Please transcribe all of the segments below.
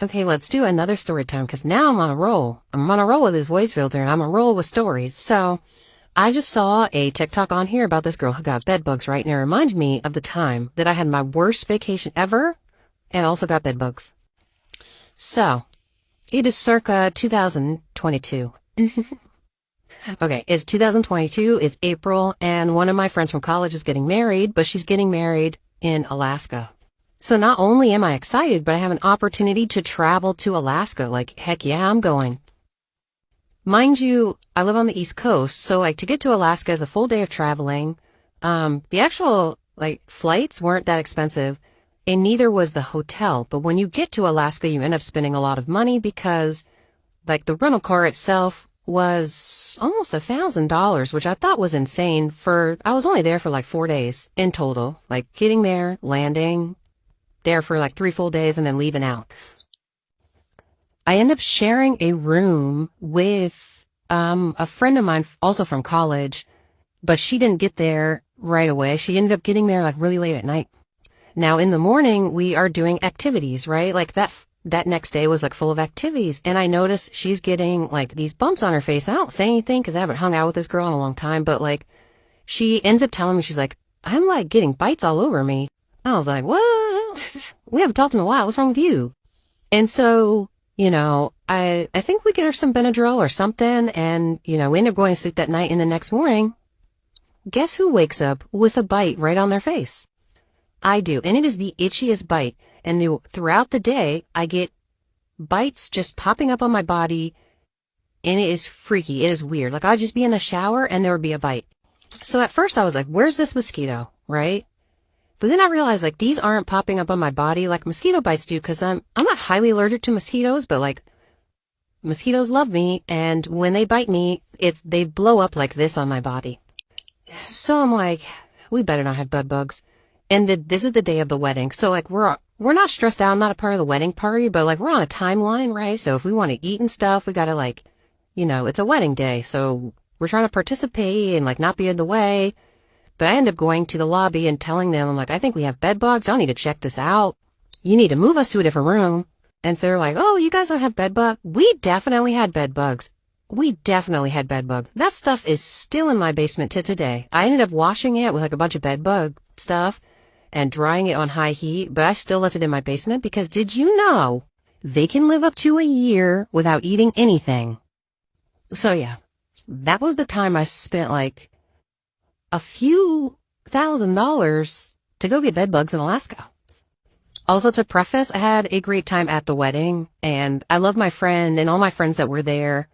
Okay, let's do another story time because now I'm on a roll. I'm on a roll with this voice filter and I'm on a roll with stories. So I just saw a TikTok on here about this girl who got bed bugs, right? And it reminded me of the time that I had my worst vacation ever and also got bed bugs. So it is circa 2022. Okay, it's 2022, it's April, and one of my friends from college is getting married, but she's getting married in Alaska. So not only am I excited, but I have an opportunity to travel to Alaska. Like, heck yeah, I'm going. Mind you, I live on the East Coast, so like to get to Alaska is a full day of traveling. The actual like flights weren't that expensive, and neither was the hotel. But when you get to Alaska, you end up spending a lot of money because like the rental car itself was almost $1,000, which I thought was insane I was only there for like 4 days in total, like getting there, landing, there for like 3 full days and then leaving out. I ended up sharing a room with a friend of mine also from college, but she didn't get there right away. She ended up getting there like really late at night. Now in the morning we are doing activities, right? Like that next day was like full of activities, and I noticed she's getting like these bumps on her face. I don't say anything because I haven't hung out with this girl in a long time, but like she ends up telling me, she's like, I'm like getting bites all over me. I was like, what? We haven't talked in a while. What's wrong with you? And so, I think we get her some Benadryl or something, and, we end up going to sleep that night, and the next morning, guess who wakes up with a bite right on their face? I do, and it is the itchiest bite, and throughout the day, I get bites just popping up on my body, and it is freaky. It is weird. Like, I'd just be in the shower, and there would be a bite. So at first, I was like, where's this mosquito, right? But then I realized, like, these aren't popping up on my body like mosquito bites do, because I'm not highly allergic to mosquitoes, but, like, mosquitoes love me, and when they bite me, they blow up like this on my body. So I'm like, we better not have bed bugs. And this is the day of the wedding, so, like, we're not stressed out. I'm not a part of the wedding party, but, like, we're on a timeline, right? So if we want to eat and stuff, we gotta, like, it's a wedding day, so we're trying to participate and, like, not be in the way. But I end up going to the lobby and telling them, I'm like, I think we have bed bugs. Y'all need to check this out. You need to move us to a different room. And so they're like, oh, you guys don't have bed bugs? We definitely had bed bugs. We definitely had bed bugs. That stuff is still in my basement to today. I ended up washing it with like a bunch of bed bug stuff and drying it on high heat, but I still left it in my basement because did you know they can live up to a year without eating anything? So yeah, that was the time I spent like a few $1,000s to go get bed bugs in Alaska. Also, to preface, I had a great time at the wedding, and I love my friend and all my friends that were there.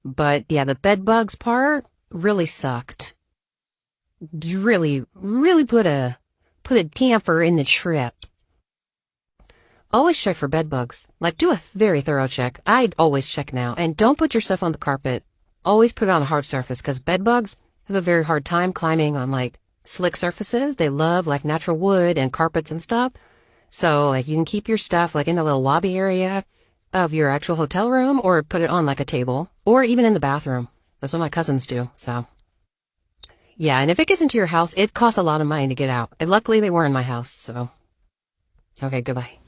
But yeah, the bed bugs part really sucked. Really, really put a damper in the trip. Always check for bed bugs. Like, do a very thorough check. I'd always check now. And don't put your stuff on the carpet. Always put it on a hard surface, because bed bugs have a very hard time climbing on like slick surfaces. They love like natural wood and carpets and stuff. So like you can keep your stuff like in a little lobby area of your actual hotel room, or put it on like a table, or even in the bathroom. That's what my cousins do. So yeah, and if it gets into your house, it costs a lot of money to get out. And luckily they were in my house. So okay, goodbye.